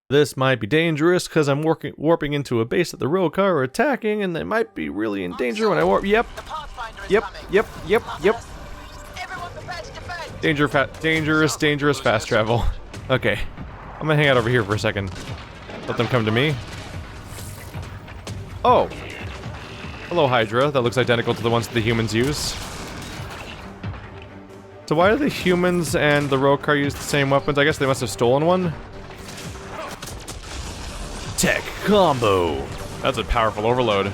This might be dangerous because I'm warping into a base that the royal car are attacking, and they might be really in danger when I warp. Yep. Yep. Dangerous fast travel. Okay. I'm gonna hang out over here for a second. Let them come to me. Oh. Hello, Hydra. That looks identical to the ones that the humans use. So why do the humans and the rogue car use the same weapons? I guess they must have stolen one. Tech combo. That's a powerful overload.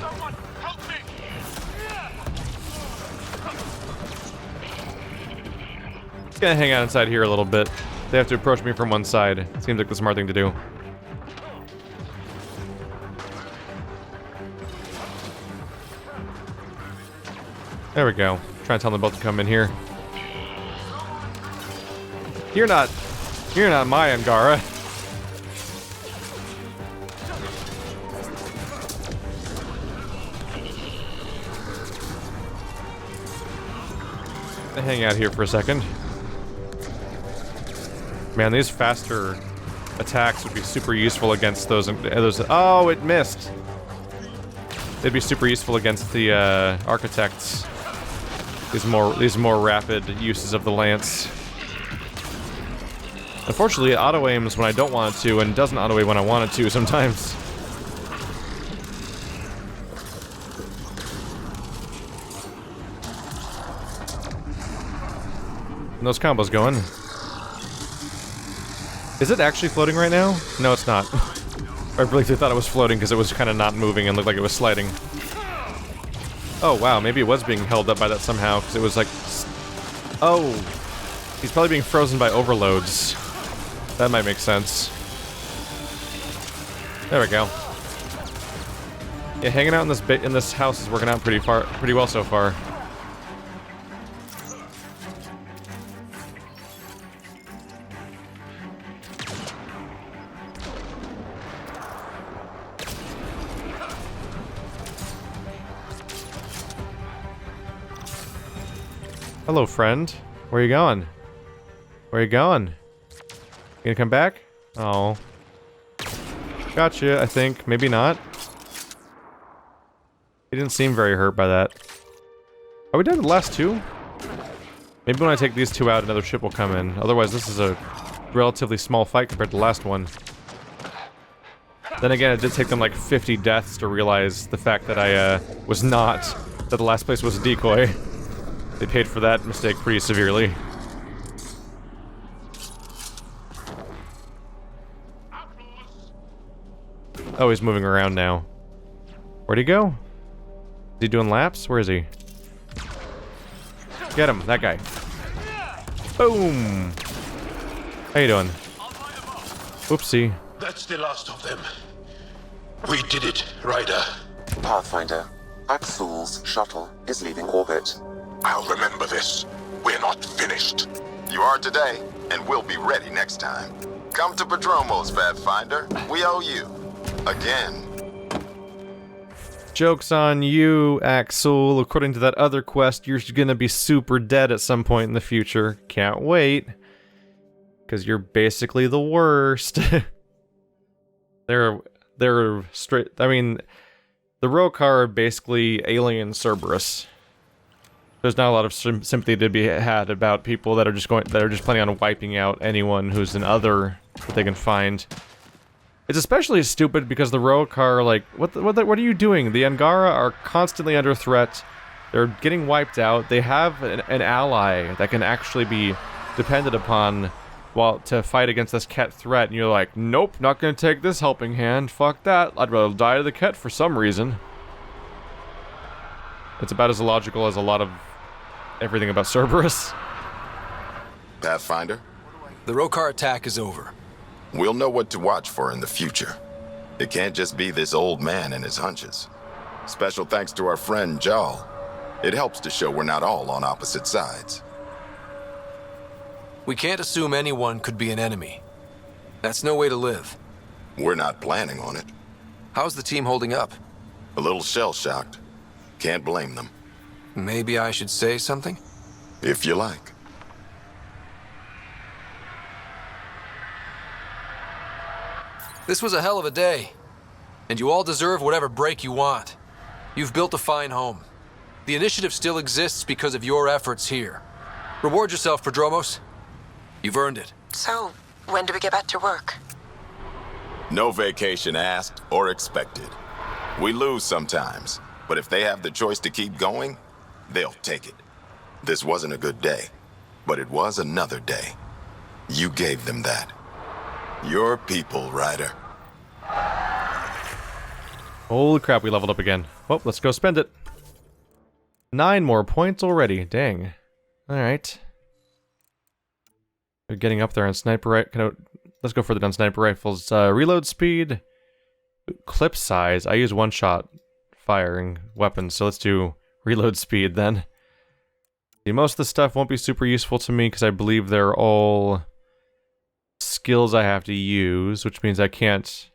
Just gonna hang out inside here a little bit. They have to approach me from one side. Seems like the smart thing to do. There we go. Trying to tell them both to come in here. You're not my Angara. Hang out here for a second. Man, these faster attacks would be super useful against those. Oh, it missed. They'd be super useful against the architects. These more rapid uses of the lance. Unfortunately, it auto-aims when I don't want it to, and doesn't auto-aim when I want it to sometimes. And those combos going. Is it actually floating right now? No, it's not. I really thought it was floating because it was kind of not moving and looked like it was sliding. Oh, wow, maybe it was being held up by that somehow, because it was like... Oh! He's probably being frozen by overloads. That might make sense. There we go. Yeah, hanging out in this house is working out pretty well so far. Hello, friend. Where you going? Where you going? You gonna come back? Oh. Gotcha, I think. Maybe not. He didn't seem very hurt by that. Are we down to the last two? Maybe when I take these two out, another ship will come in. Otherwise, this is a relatively small fight compared to the last one. Then again, it did take them like 50 deaths to realize the fact that I was not... that the last place was a decoy. They paid for that mistake pretty severely. Oh, he's moving around now. Where'd he go? Is he doing laps? Where is he? Get him, that guy. Boom! How you doing? Oopsie. That's the last of them. We did it, Ryder. Pathfinder, Axel's shuttle is leaving orbit. I'll remember this. We're not finished. You are today, and we'll be ready next time. Come to Prodromos, Pathfinder. We owe you. Again. Joke's on you, Axel. According to that other quest, you're gonna be super dead at some point in the future. Can't wait. Because you're basically the worst. They're straight... I mean, the Rokar are basically alien Cerberus. There's not a lot of sympathy to be had about people that are just planning on wiping out anyone who's an other that they can find. It's especially stupid because the Rokar, like, what are you doing? The Angara are constantly under threat. They're getting wiped out. They have an ally that can actually be depended upon to fight against this Kett threat, and you're like, nope, not gonna take this helping hand. Fuck that. I'd rather die to the Kett for some reason. It's about as illogical as a lot of everything about Cerberus. Pathfinder? The Rokar attack is over. We'll know what to watch for in the future. It can't just be this old man and his hunches. Special thanks to our friend Jarl. It helps to show we're not all on opposite sides. We can't assume anyone could be an enemy. That's no way to live. We're not planning on it. How's the team holding up? A little shell-shocked. Can't blame them. Maybe I should say something? If you like. This was a hell of a day. And you all deserve whatever break you want. You've built a fine home. The initiative still exists because of your efforts here. Reward yourself, Prodromos. You've earned it. So, when do we get back to work? No vacation asked or expected. We lose sometimes, but if they have the choice to keep going, they'll take it. This wasn't a good day, but it was another day. You gave them that. Your people, Ryder. Holy crap, we leveled up again. Well, let's go spend it. 9 more points already. Dang. Alright. We're getting up there on sniper let's go further on sniper rifles. Reload speed. Clip size. I use one-shot firing weapons, so let's do reload speed then. See, most of the stuff won't be super useful to me because I believe they're all skills I have to use, which means I can't...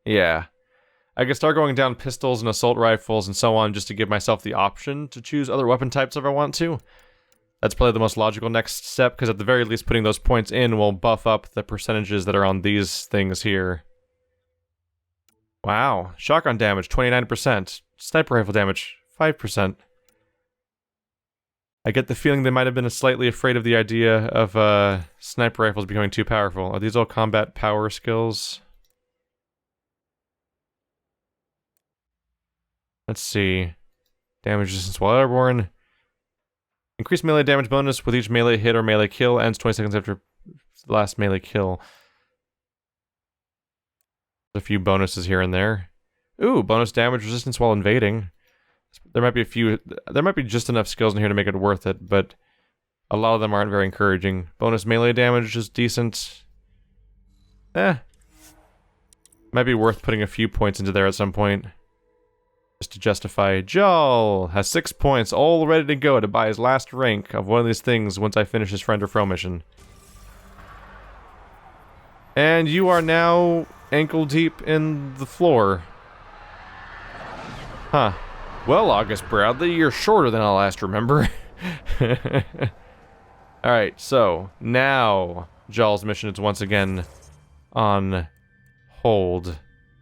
Yeah. I can start going down pistols and assault rifles and so on just to give myself the option to choose other weapon types if I want to. That's probably the most logical next step, because at the very least putting those points in will buff up the percentages that are on these things here. Wow. Shotgun damage, 29%. Sniper rifle damage, 5%. I get the feeling they might have been slightly afraid of the idea of sniper rifles becoming too powerful. Are these all combat power skills? Let's see. Damage resistance while airborne. Increased melee damage bonus with each melee hit or melee kill. Ends 20 seconds after the last melee kill. A few bonuses here and there. Ooh, bonus damage resistance while invading. There might be just enough skills in here to make it worth it, but a lot of them aren't very encouraging. Bonus melee damage is decent. Might be worth putting a few points into there at some point. Just to justify. Jal has 6 points, all ready to go to buy his last rank of one of these things once I finish his friend or foe mission. And you are now ankle deep in the floor. Huh. Well, August Bradley, you're shorter than I last remember. Alright, so now Jal's mission is once again on hold.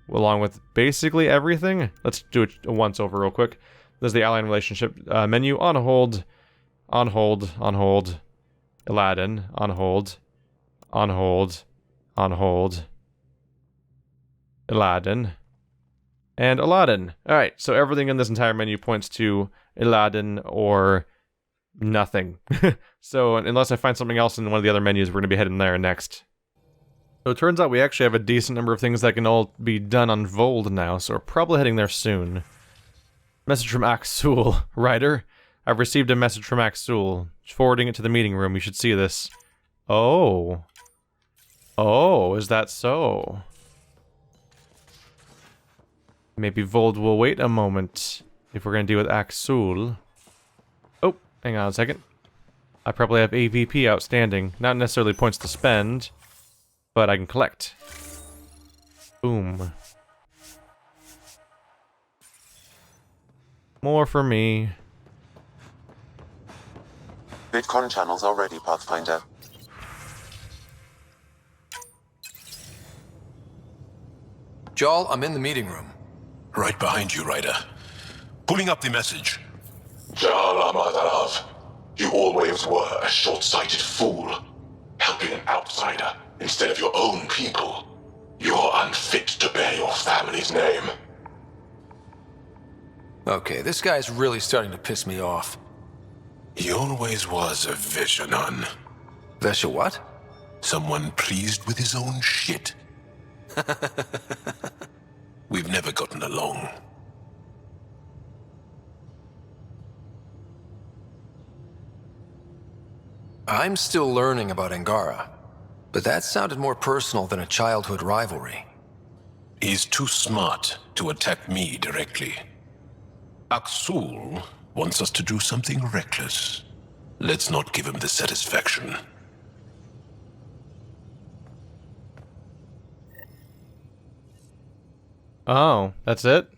Along with basically everything. Let's do it once over real quick. There's the allied relationship menu. On hold. On hold. On hold. Aladdin. On hold. On hold. On hold. Aladdin. And Aladdin. Alright, so everything in this entire menu points to Aladdin or nothing. So unless I find something else in one of the other menus, we're going to be heading there next. So it turns out we actually have a decent number of things that can all be done on Voeld now, so we're probably heading there soon. Message from Axul. Ryder, I've received a message from Axul. Forwarding it to the meeting room. You should see this. Oh. Oh, is that so? Maybe Voeld will wait a moment if we're going to deal with Axul. Oh, hang on a second. I probably have AVP outstanding. Not necessarily points to spend, but I can collect. Boom. More for me. Bitcoin channels are ready, Pathfinder. Jal, I'm in the meeting room. Right behind you, Ryder. Pulling up the message. Jal Amadarav, you always were a short-sighted fool. Helping an outsider instead of your own people. You're unfit to bear your family's name. Okay, this guy's really starting to piss me off. He always was a Veshanon. Vesha what? Someone pleased with his own shit. We've never gotten along. I'm still learning about Angara, but that sounded more personal than a childhood rivalry. He's too smart to attack me directly. Axul wants us to do something reckless. Let's not give him the satisfaction. Oh, that's it?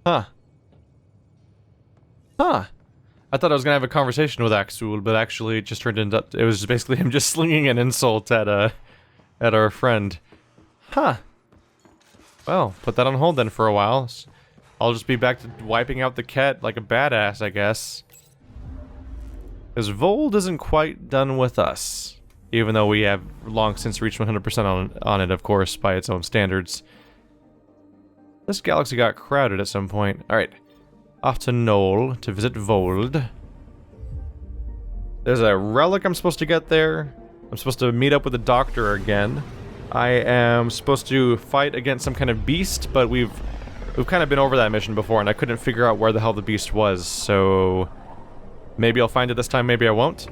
Huh. Huh. I thought I was gonna have a conversation with Axul, but actually it just turned into... It was basically him just slinging an insult at our friend. Huh. Well, put that on hold then for a while. I'll just be back to wiping out the Kett like a badass, I guess. Because Voeld isn't quite done with us. Even though we have long since reached 100% on it, of course, by its own standards. This galaxy got crowded at some point. Alright. Off to Knoll to visit Voeld. There's a relic I'm supposed to get there. I'm supposed to meet up with the doctor again. I am supposed to fight against some kind of beast, but we've kind of been over that mission before, and I couldn't figure out where the hell the beast was, so maybe I'll find it this time, maybe I won't.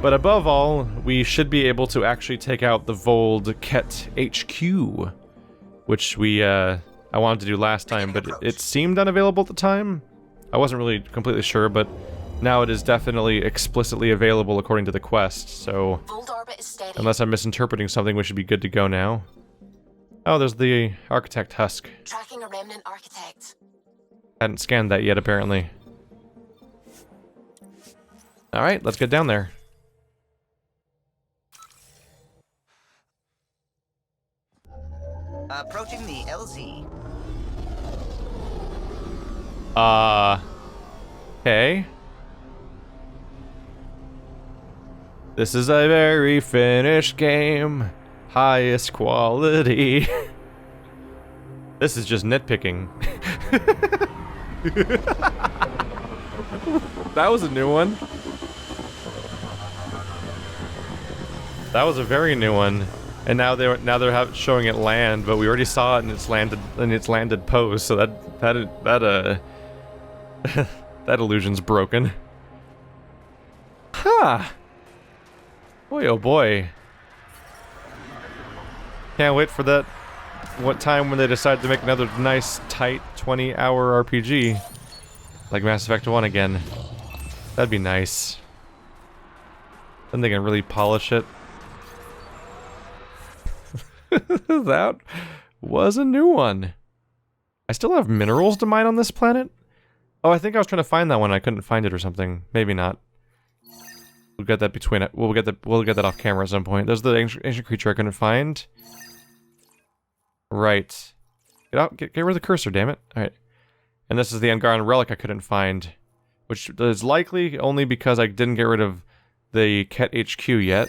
But above all, we should be able to actually take out the Voeld Kett HQ, which I wanted to do last time, but it seemed unavailable at the time. I wasn't really completely sure, but now it is definitely explicitly available according to the quest, so unless I'm misinterpreting something, we should be good to go now. Oh, there's the architect husk. Tracking a remnant architect. Hadn't scanned that yet, apparently. Alright, let's get down there. Approaching the LZ. Okay. This is a very finished game. Highest quality. This is just nitpicking. That was a new one. That was a very new one. And now they're showing it land, but we already saw it in its landed pose, so that that illusion's broken. Ha! Boy, oh boy. Can't wait for that time when they decide to make another nice, tight, 20-hour RPG. Like Mass Effect 1 again. That'd be nice. Then they can really polish it. That was a new one. I still have minerals to mine on this planet? Oh, I think I was trying to find that one. I couldn't find it or something. Maybe not. We'll get that between it. We'll get that off camera at some point. There's the ancient creature I couldn't find. Right. Get out. Get rid of the cursor, damn it. All right. And this is the Angaran relic I couldn't find, which is likely only because I didn't get rid of the Kett HQ yet.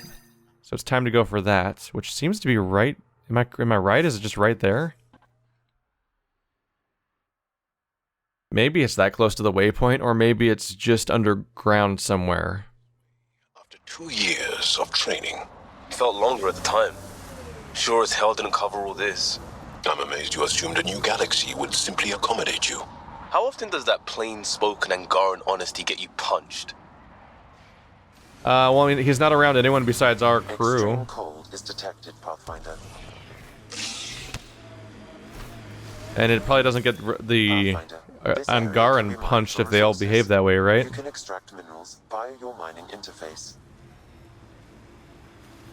So it's time to go for that, which seems to be right. Am I right? Is it just right there? Maybe it's that close to the waypoint, or maybe it's just underground somewhere. After 2 years of training, Felt longer at the time. Sure as hell didn't cover all this. I'm amazed you assumed a new galaxy would simply accommodate you. How often does that plain-spoken Angaran honesty get you punched? Well, I mean, he's not around anyone besides our crew. Extreme cold is detected, Pathfinder. And it probably doesn't get the Angaran punched if they all behave that way, right? You can extract minerals via your mining interface.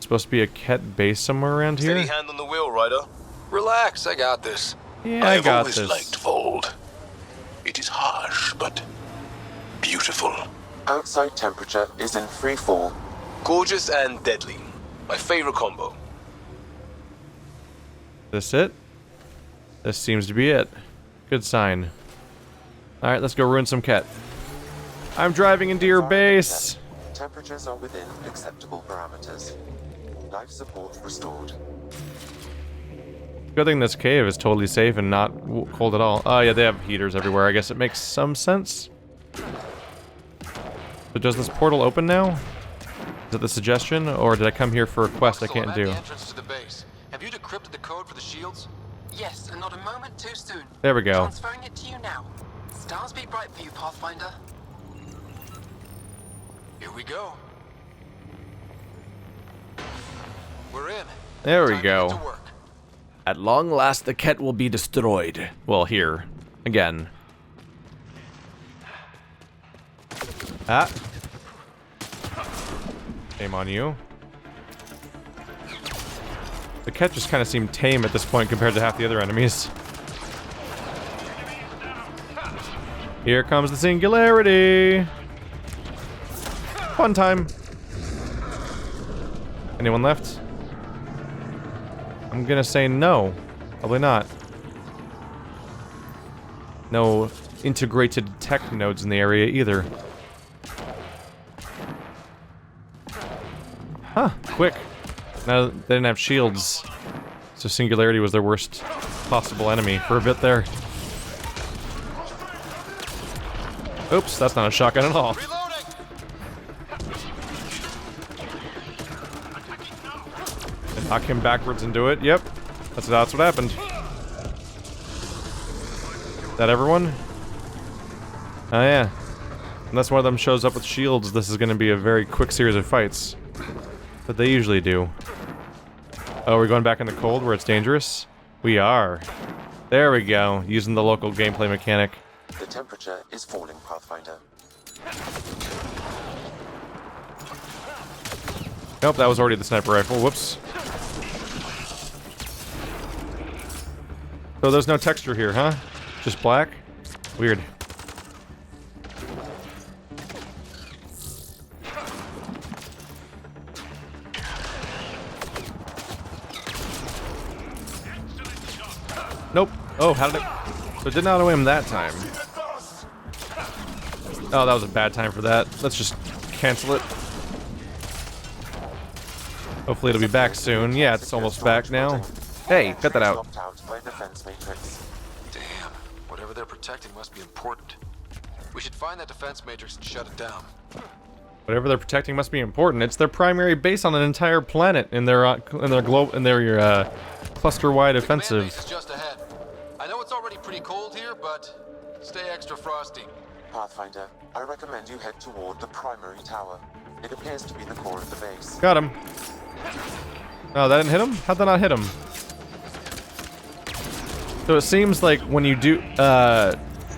Supposed to be a Kett base somewhere around here? Steady hand on the wheel, Ryder. Relax, I got this. Yeah, I've I got always this. liked Voeld. It is harsh, but beautiful. Outside temperature is in free fall. Gorgeous and deadly. My favorite combo. This it? This seems to be it. Good sign. Alright, let's go ruin some Kett. I'm driving into your base! Temperatures are within acceptable parameters. Life support restored. Good thing this cave is totally safe and not cold at all. Oh yeah, they have heaters everywhere. I guess it makes some sense. So does this portal open now? Is it the suggestion, or did I come here for a quest I can't do? The entrance to the base. Have you decrypted the code for the shields? Yes, and not a moment too soon. There we go. Transferring it to you now. Stars be bright for you, Pathfinder. Here we go. We're in. There we Time to get to go. work. At long last, the Kett will be destroyed. Well, here. Again. Ah. Shame on you. The Kett just kind of seemed tame at this point compared to half the other enemies. Here comes the singularity! Fun time! Anyone left? I'm gonna say no. Probably not. No integrated tech nodes in the area either. Huh, quick. No, they didn't have shields. So Singularity was their worst possible enemy for a bit there. Oops, that's not a shotgun at all. And knock him backwards into it. Yep, that's what happened. Is that everyone? Oh yeah. Unless one of them shows up with shields, this is going to be a very quick series of fights. But they usually do. Oh, we're going back in the cold where it's dangerous? We are. There we go, using the local gameplay mechanic. The temperature is falling, Pathfinder. Nope, that was already the sniper rifle. Whoops. So there's no texture here, huh? Just black? Weird. Nope. Oh, how did it... So it did not auto him that time. Oh, that was a bad time for that. Let's just cancel it. Hopefully it'll be back soon. Yeah, it's almost back now. Hey, cut that out. Damn. Whatever they're protecting must be important. We should find that defense matrix and shut it down. Whatever they're protecting must be important. It's their primary base on an entire planet in their cluster-wide offensive. Command base is just ahead. I know it's already pretty cold here, but stay extra frosty. Pathfinder, I recommend you head toward the primary tower. It appears to be the core of the base. Got him. Oh, that didn't hit him? How'd that not hit him? So it seems like when you do,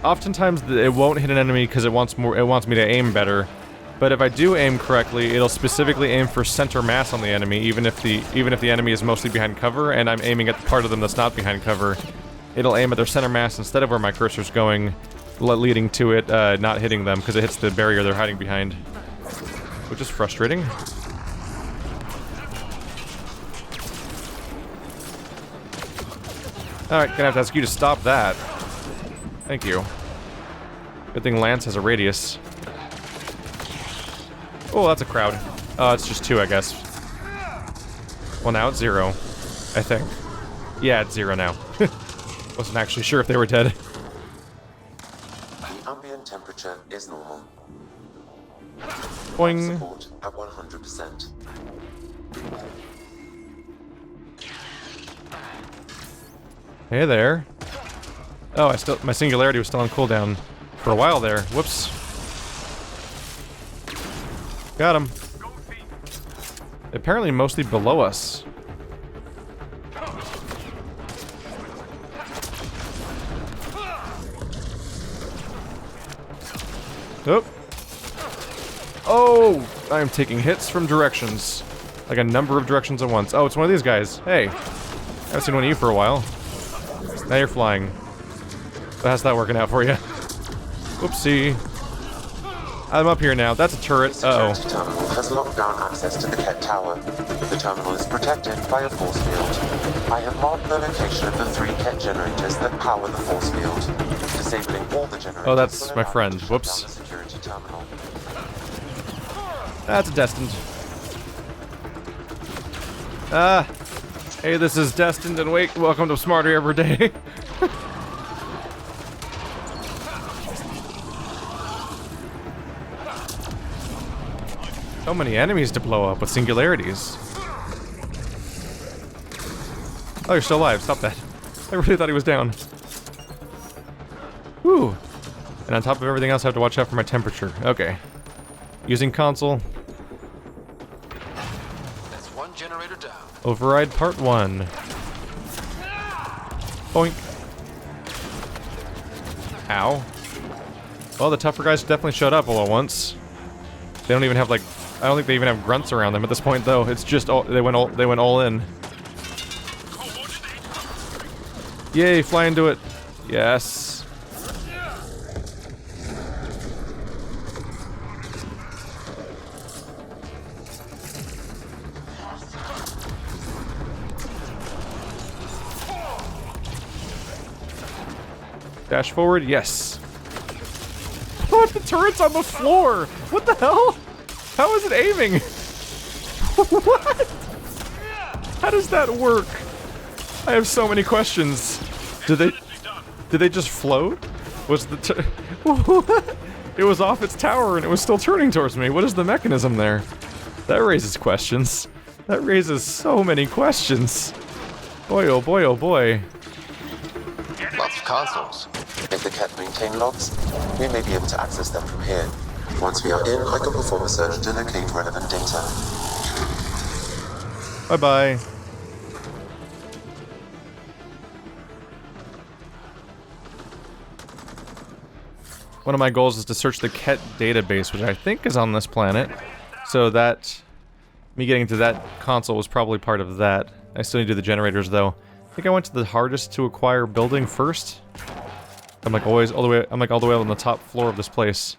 oftentimes it won't hit an enemy because it wants me to aim better. But if I do aim correctly, it'll specifically aim for center mass on the enemy, even if the enemy is mostly behind cover, and I'm aiming at the part of them that's not behind cover. It'll aim at their center mass instead of where my cursor's going, leading to it not hitting them because it hits the barrier they're hiding behind, which is frustrating. Alright, gonna have to ask you to stop that. Thank you. Good thing Lance has a radius. Oh, that's a crowd. Oh, it's just 2, I guess. Well, now it's 0. I think. Yeah, it's 0 now. Wasn't actually sure if they were dead. The ambient temperature is normal. Boing. Support at 100%. Hey there. Oh, my singularity was still on cooldown for a while there. Whoops. Got him. Apparently mostly below us. Oop. Oh! I am taking hits from directions. Like a number of directions at once. Oh, it's one of these guys. Hey. I haven't seen one of you for a while. Now you're flying. So how's that working out for you? Whoopsie. I'm up here now. That's a turret. Uh-oh. The security terminal has locked down access to the Kett tower. The terminal is protected by a force field. I have marked the location of the 3 Kett generators that power the force field. Disabling all the generators. Oh, that's my friend. Whoops. The security terminal. That's destined. Ah. Hey, this is destined and wait. Welcome to Smarter Every Day. So many enemies to blow up with singularities. Oh, you're still alive. Stop that. I really thought he was down. Whew. And on top of everything else, I have to watch out for my temperature. Okay. Using console. That's 1 generator down. Override part 1. Boink. Ow. Well, the tougher guys definitely showed up all at once. They don't even have, like... I don't think they even have grunts around them at this point, though. It's just all... They went all in. Yay, fly into it. Yes. Dash forward, yes. What? The turret's on the floor! What the hell? How is it aiming? What? How does that work? I have so many questions. Did they just float? Was the what? It was off its tower and it was still turning towards me. What is the mechanism there? That raises questions. That raises so many questions. Boy, oh boy, oh boy. Lots of consoles. If the Kett maintain logs, we may be able to access them from here. Once we are in, I can perform a search to locate relevant data. Bye-bye. One of my goals is to search the Kett database, which I think is on this planet. So that... me getting to that console was probably part of that. I still need to do the generators, though. I think I went to the hardest to acquire building first. I'm like always all the way up on the top floor of this place.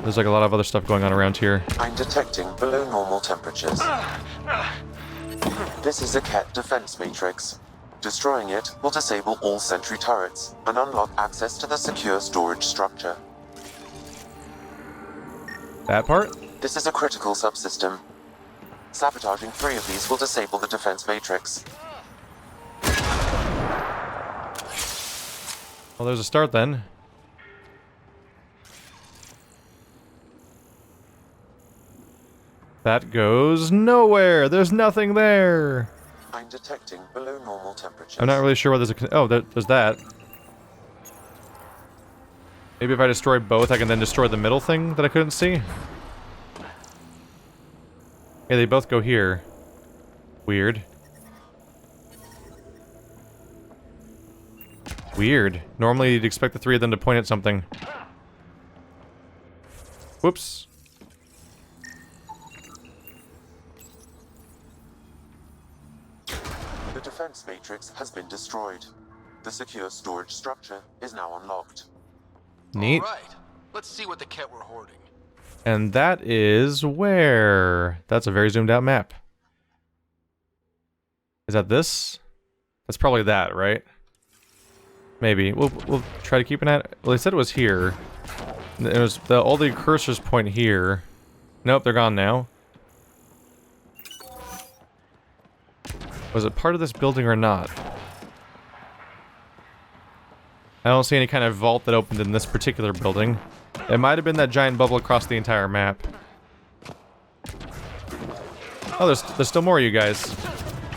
There's like a lot of other stuff going on around here. I'm detecting below normal temperatures. This is a Kett defense matrix. Destroying it will disable all sentry turrets and unlock access to the secure storage structure. That part? This is a critical subsystem. Sabotaging 3 of these will disable the defense matrix. Well, there's a start then. That goes nowhere! There's nothing there! I'm detecting below normal temperatures. I'm not really sure whether there's a... oh, there's that. Maybe if I destroy both, I can then destroy the middle thing that I couldn't see? Yeah, they both go here. Weird. Weird. Normally you'd expect the 3 of them to point at something. Whoops. The defense matrix has been destroyed. The secure storage structure is now unlocked. Neat. All right. Let's see what the Kett were hoarding. And that is where... that's a very zoomed out map. Is that this? That's probably that, right? Maybe. We'll try to keep an eye... well, they said it was here. It was all the cursors point here. Nope, they're gone now. Was it part of this building or not? I don't see any kind of vault that opened in this particular building. It might have been that giant bubble across the entire map. Oh, there's still more of you guys.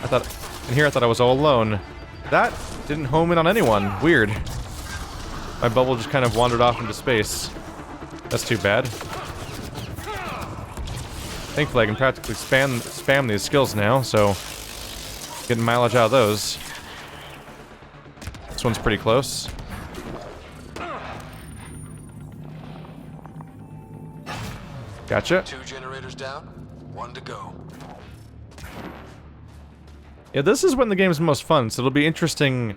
I thought I was all alone. That didn't home in on anyone. Weird. My bubble just kind of wandered off into space. That's too bad. Thankfully, I can practically spam these skills now, so... getting mileage out of those. This one's pretty close. Gotcha. 2 generators down, 1 to go. Yeah, this is when the game's most fun, so it'll be interesting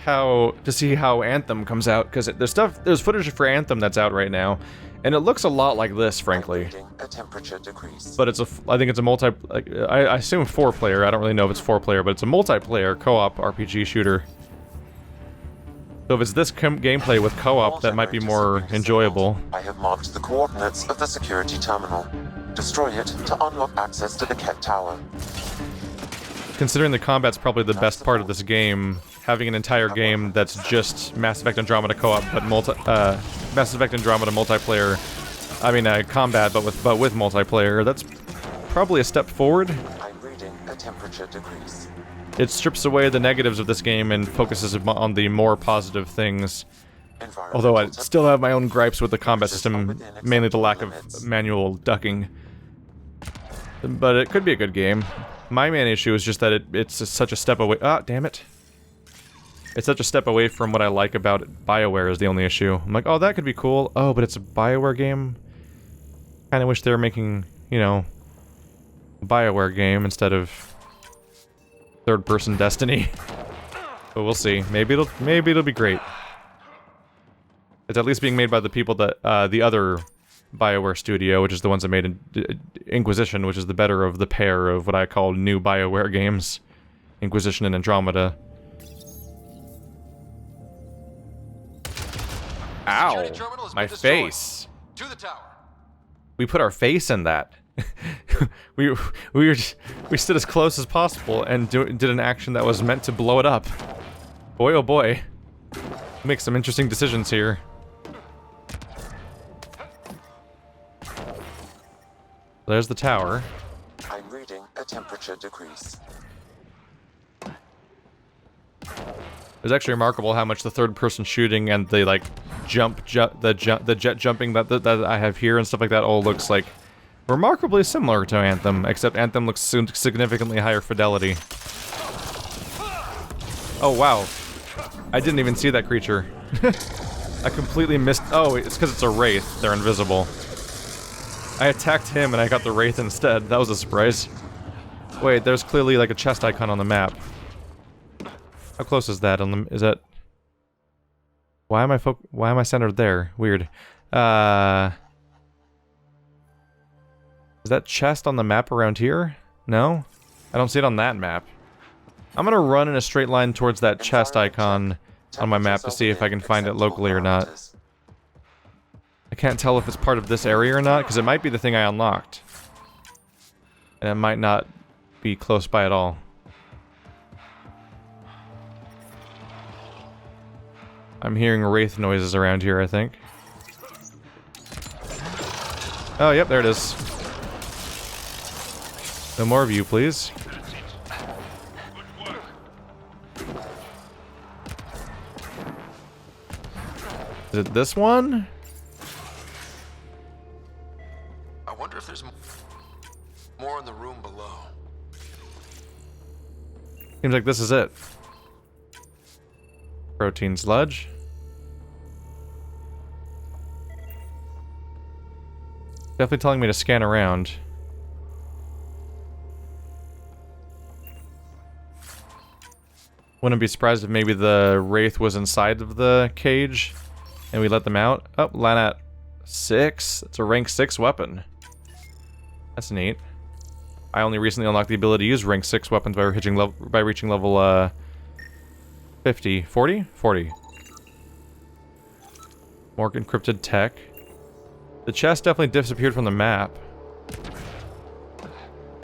to see how Anthem comes out, because there's footage for Anthem that's out right now, and it looks a lot like this, frankly. A temperature decrease. But I think it's a I assume 4-player, I don't really know if it's 4-player, but it's a multiplayer co-op RPG shooter. So if it's this gameplay with co-op, that might be more enjoyable. I have marked the coordinates of the security terminal. Destroy it to unlock access to the Kett tower. Considering the combat's probably the best part of this game, having an entire game that's just Mass Effect Andromeda co-op, but Mass Effect Andromeda multiplayer, I mean combat, but with multiplayer, that's probably a step forward. I'm reading a temperature decrease. It strips away the negatives of this game and focuses on the more positive things. Although I still have my own gripes with the combat system, mainly the lack of manual ducking. But it could be a good game. My main issue is just that it's such a step away. Ah, damn it. It's such a step away from what I like about it. BioWare is the only issue. I'm like, oh, that could be cool. Oh, but it's a BioWare game? Kinda wish they were making, you know, a BioWare game instead of third-person Destiny. But we'll see. Maybe it'll be great. It's at least being made by the people that, the other BioWare studio, which is the ones that made Inquisition, which is the better of the pair of what I call new BioWare games. Inquisition and Andromeda. Ow! terminal has My been destroyed. face. To the tower. We put our face in that. We stood as close as possible and did an action that was meant to blow it up. Boy, oh boy. Make some interesting decisions here. There's the tower. I'm reading a temperature decrease. It's actually remarkable how much the third-person shooting and the like the jet jumping that I have here and stuff like that all looks like remarkably similar to Anthem, except Anthem looks significantly higher fidelity. Oh wow, I didn't even see that creature. I completely missed. Oh, it's because it's a wraith. They're invisible. I attacked him and I got the wraith instead. That was a surprise. Wait, there's clearly like a chest icon on the map. How close is that? Is that? Why am I centered there? Weird. Is that chest on the map around here? No? I don't see it on that map. I'm gonna run in a straight line towards that chest icon on my map to see if I can find it locally or not. I can't tell if it's part of this area or not, because it might be the thing I unlocked. And it might not be close by at all. I'm hearing wraith noises around here, I think. Oh, yep, there it is. No more of you, please. Is it this one? I wonder if there's more in the room below. Seems like this is it. Protein sludge. Definitely telling me to scan around. Wouldn't be surprised if maybe the wraith was inside of the cage and we let them out. Oh, Lanat 6. It's a rank 6 weapon. That's neat. I only recently unlocked the ability to use rank 6 weapons by reaching level 50. 40? 40. More encrypted tech. The chest definitely disappeared from the map.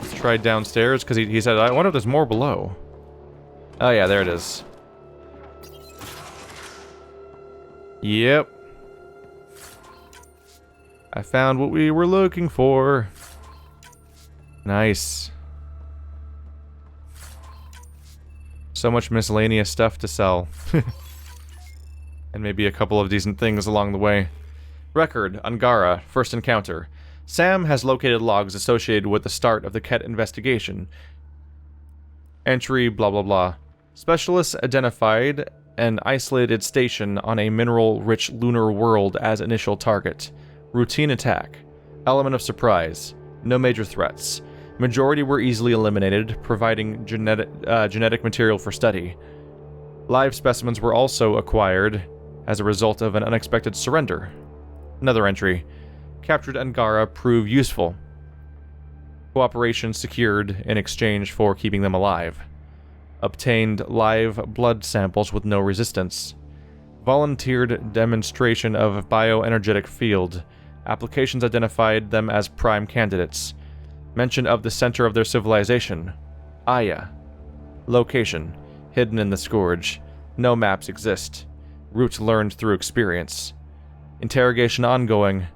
Let's try downstairs, because he said, I wonder if there's more below. Oh yeah, there it is. Yep. I found what we were looking for. Nice. So much miscellaneous stuff to sell. And maybe a couple of decent things along the way. Record, Angara, first encounter. Sam has located logs associated with the start of the Kett investigation. Entry, blah blah blah. Specialists identified an isolated station on a mineral-rich lunar world as initial target. Routine attack. Element of surprise. No major threats. Majority were easily eliminated, providing genetic material for study. Live specimens were also acquired as a result of an unexpected surrender. Another entry. Captured Angara prove useful. Cooperation secured in exchange for keeping them alive. Obtained live blood samples with no resistance. Volunteered demonstration of bioenergetic field. Applications identified them as prime candidates. Mention of the center of their civilization. Aya. Location. Hidden in the Scourge. No maps exist. Route learned through experience. Interrogation ongoing.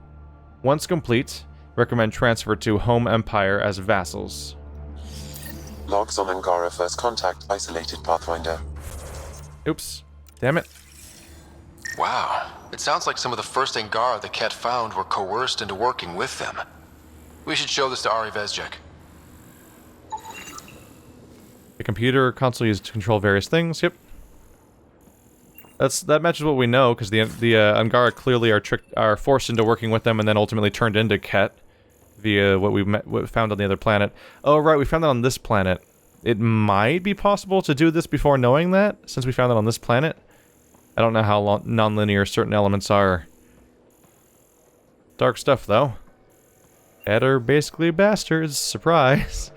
Once complete, recommend transfer to Home Empire as vassals. Logs on Angara first contact isolated Pathfinder. Oops. Damn it. Wow. It sounds like some of the first Angara the Kett found were coerced into working with them. We should show this to Ari Vezjek. The computer console used to control various things. Yep. That matches what we know, because the Angara clearly are forced into working with them and then ultimately turned into Kett via what we found on the other planet. Oh right, we found that on this planet. It might be possible to do this before knowing that, since we found it on this planet. I don't know how non-linear certain elements are. Dark stuff though. Kett are basically bastards. Surprise.